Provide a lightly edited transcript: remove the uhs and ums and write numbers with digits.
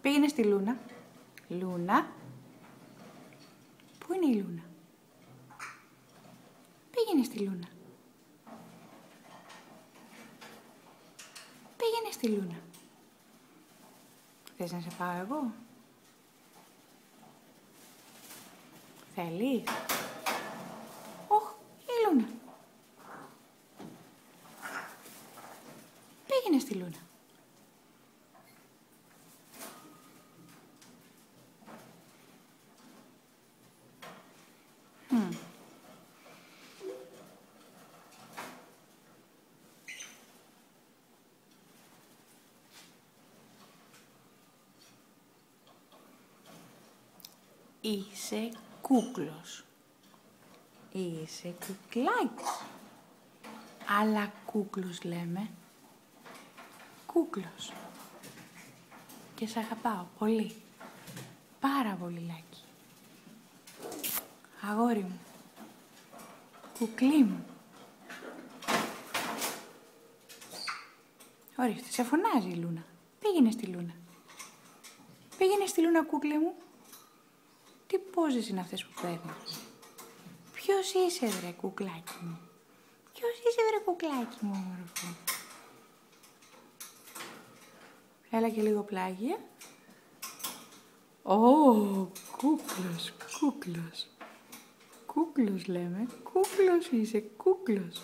Πήγαινε στη Λούνα. Λούνα. Πού είναι η Λούνα? Πήγαινε στη Λούνα. Πήγαινε στη Λούνα. Θες να σε πάω εγώ? Θέλεις? Ωχ, η Λούνα. Πήγαινε στη Λούνα. Είσαι κούκλος. Είσαι κουκλάκης. Αλλά κούκλος λέμε. Κούκλος. Και σ' αγαπάω πολύ. Πάρα πολύ, Λάκη. Αγόρι μου. Κουκλί μου. Ορίστε, σε φωνάζει η Λούνα. Πήγαινε στη Λούνα. Πήγαινε στη Λούνα, κούκλε μου. Τι πόζες είναι αυτές που παίρνεις? Ποιος είσαι, βρε κουκλάκι μου? Ποιος είσαι, βρε κουκλάκι μου, όμορφο? Έλα και λίγο πλάγια. Ω, κούκλος, κούκλος. Κούκλος λέμε. Κούκλος είσαι, κούκλος.